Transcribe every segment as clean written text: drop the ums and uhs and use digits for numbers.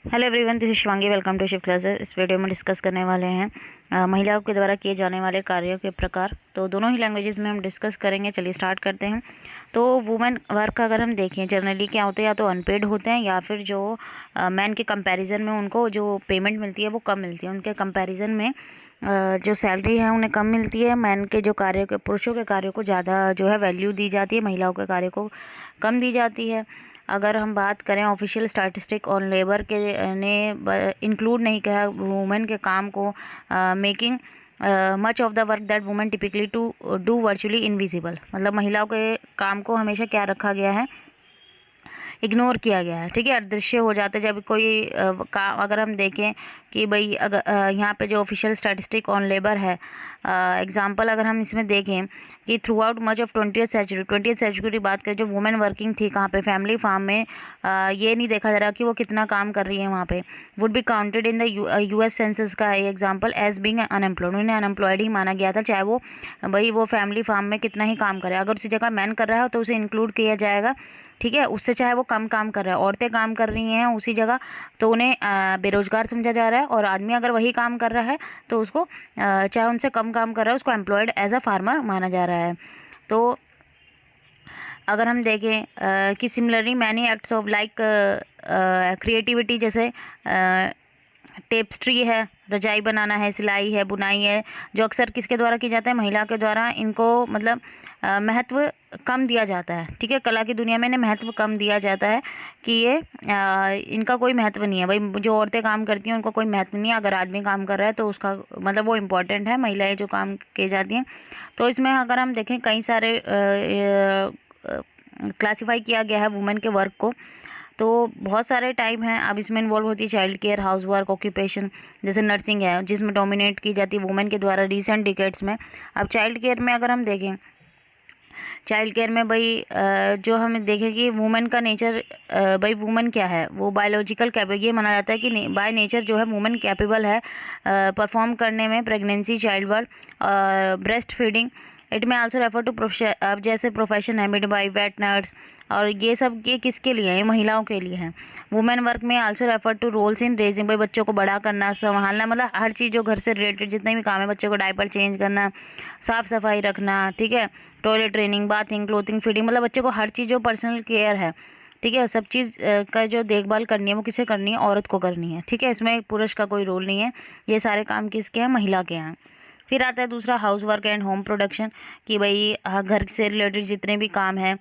Hello everyone, this is Shivangi. Welcome to Shiv classes. इस video में discuss करने वाले हैं महिलाओं के द्वारा किए जाने वाले कार्यों के प्रकार। तो दोनों ही लैंग्वेजेस में हम डिस्कस करेंगे। चलिए स्टार्ट करते हैं। तो वुमेन वर्क अगर हम देखें, जनरली क्या होते हैं, या तो अनपेड होते हैं या फिर जो मैन के कंपैरिजन में उनको जो पेमेंट मिलती है वो कम मिलती है। उनके कंपैरिजन में जो सैलरी है उन्हें कम मिलती है। मैन के जो कार्य के, पुरुषों के कार्यों को ज़्यादा जो है वैल्यू दी जाती है, महिलाओं के कार्य को कम दी जाती है। अगर हम बात करें ऑफिशियल स्टैटिस्टिक ऑन लेबर के ने इंक्लूड नहीं किया वुमेन के काम को, making much of the work that women typically to do virtually invisible. मतलब महिलाओं के काम को हमेशा क्या रखा गया है, इग्नोर किया गया है। ठीक है, अदृश्य हो जाते हैं। जब कोई काम अगर हम देखें कि भाई अगर यहाँ पे जो ऑफिशियल स्टैटिस्टिक ऑन लेबर है, एग्जांपल अगर हम इसमें देखें कि throughout much of 20th century की बात करें, जो वुमेन वर्किंग थी कहाँ पे, फैमिली फार्म में, ये नहीं देखा जा रहा कि वो कितना काम कर रही है वहाँ पे। Would be counted in the US census का एग्जाम्पल एज बीइंग अनएम्प्लॉयड। उन्हें अनएम्प्लॉयड ही माना गया था, चाहे वो भाई वो फैमिली फार्म में कितना ही काम करे। अगर उसी जगह मैन कर रहा है तो उसे इंक्लूड किया जाएगा। ठीक है, उससे चाहे वो कम काम कर रहा है, औरतें काम कर रही हैं उसी जगह तो उन्हें बेरोजगार समझा जा रहा है। और आदमी अगर वही काम कर रहा है तो उसको चाहे उनसे कम काम कर रहा है उसको एम्प्लॉयड एज अ फार्मर माना जा रहा है। तो अगर हम देखें कि similarly many acts of like creativity, जैसे टेप्स्ट्री है, रजाई बनाना है, सिलाई है, बुनाई है, जो अक्सर किसके द्वारा की जाता है, महिला के द्वारा। इनको मतलब महत्व कम दिया जाता है। ठीक है, कला की दुनिया में इन्हें महत्व कम दिया जाता है कि ये इनका कोई महत्व नहीं है। भाई जो औरतें काम करती हैं उनको कोई महत्व नहीं है। अगर आदमी काम कर रहा है तो उसका मतलब वो इम्पोर्टेंट है, महिलाएं जो काम किए जाती हैं। तो इसमें अगर हम देखें कई सारे क्लासीफाई किया गया है वुमेन के वर्क को। तो बहुत सारे टाइप हैं। अब इसमें इन्वॉल्व होती है child care, house work, occupation, जैसे नर्सिंग है जिसमें डोमिनेट की जाती है वुमेन के द्वारा रिसेंट डिकेड्स में। अब चाइल्ड केयर में अगर हम देखें, चाइल्ड केयर में भाई जो हम देखें कि वुमेन का नेचर, भाई वुमेन क्या है, वो बायोलॉजिकल कैपेबल, ये माना जाता है कि बाय नेचर जो है वुमेन कैपेबल है परफॉर्म करने में pregnancy, child birth, breast feeding. It में आल्सो रेफर टू प्रोफेशन। अब जैसे प्रोफेशन है मिडवाइफ, वेट नर्स, और ये सब ये किसके लिए है, ये महिलाओं के लिए है। वुमेन वर्क में also refer to roles in raising, भाई बच्चों को बड़ा करना, संभालना, मतलब हर चीज़ जो घर से रिलेटेड जितने भी काम है, बच्चों को डायपर चेंज करना, साफ़ सफाई रखना, ठीक है, toilet training, bathing, clothing, feeding, मतलब बच्चे को हर चीज़ जो पर्सनल केयर है, ठीक है, सब चीज़ का जो देखभाल करनी है वो किसे करनी है, औरत को करनी है। ठीक है, इसमें पुरुष का कोई रोल नहीं है। ये सारे काम किसके हैं, महिला के हैं। फिर आता है दूसरा house work and home production, कि भाई घर से रिलेटेड जितने भी काम है,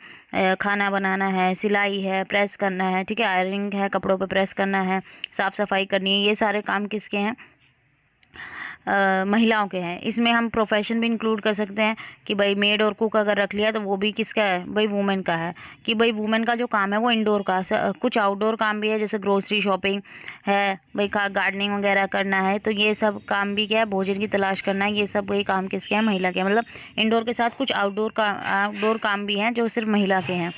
खाना बनाना है, सिलाई है, प्रेस करना है, ठीक है, आयरनिंग है, कपड़ों पे प्रेस करना है, साफ़ सफाई करनी है, ये सारे काम किसके हैं, महिलाओं के हैं। इसमें हम प्रोफेशन भी इंक्लूड कर सकते हैं कि भाई मेड और कुक अगर रख लिया तो वो भी किसका है, भाई वुमेन का है। कि भाई वुमेन का जो काम है वो इंडोर का, कुछ आउटडोर काम भी है, जैसे ग्रोसरी शॉपिंग है, भाई का गार्डनिंग वगैरह करना है, तो ये सब काम भी क्या है, भोजन की तलाश करना है, ये सब वही काम किसके हैं, महिला के हैं। मतलब इंडोर के साथ कुछ आउटडोर काम भी हैं जो सिर्फ महिला के हैं।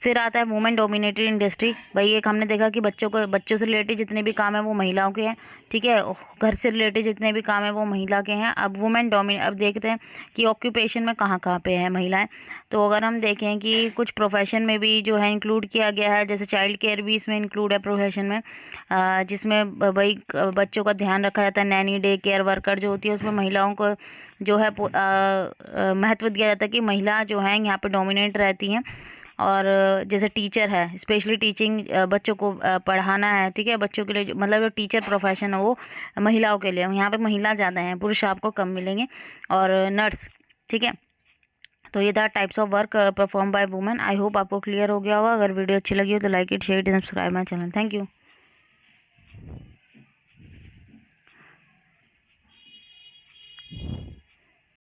फिर आता है वुमेन डोमिनेटेड इंडस्ट्री, भाई एक हमने देखा कि बच्चों से रिलेटेड जितने भी काम है वो महिलाओं के हैं। ठीक है, घर से रिलेटेड जितने भी काम है वो महिला के हैं। अब देखते हैं कि ऑक्यूपेशन में कहाँ कहाँ पे है महिलाएं। तो अगर हम देखें कि कुछ प्रोफेशन में भी जो है इंक्लूड किया गया है, जैसे चाइल्ड केयर भी इसमें इंक्लूड है प्रोफेशन में, जिसमें भाई बच्चों का ध्यान रखा जाता है। नैनी, डे केयर वर्कर जो होती है उसमें महिलाओं को जो है महत्व दिया जाता है कि महिला जो है यहाँ पे डोमिनेट रहती हैं। और जैसे टीचर है, स्पेशली टीचिंग, बच्चों को पढ़ाना है, ठीक है, बच्चों के लिए मतलब जो टीचर प्रोफेशन है वो महिलाओं के लिए, यहाँ पे महिला ज़्यादा हैं, पुरुष आपको कम मिलेंगे। और नर्स, ठीक है। तो ये था types of work perform by women. I hope आपको क्लियर हो गया होगा। अगर वीडियो अच्छी लगी हो तो like it, share it, subscribe my channel. Thank you.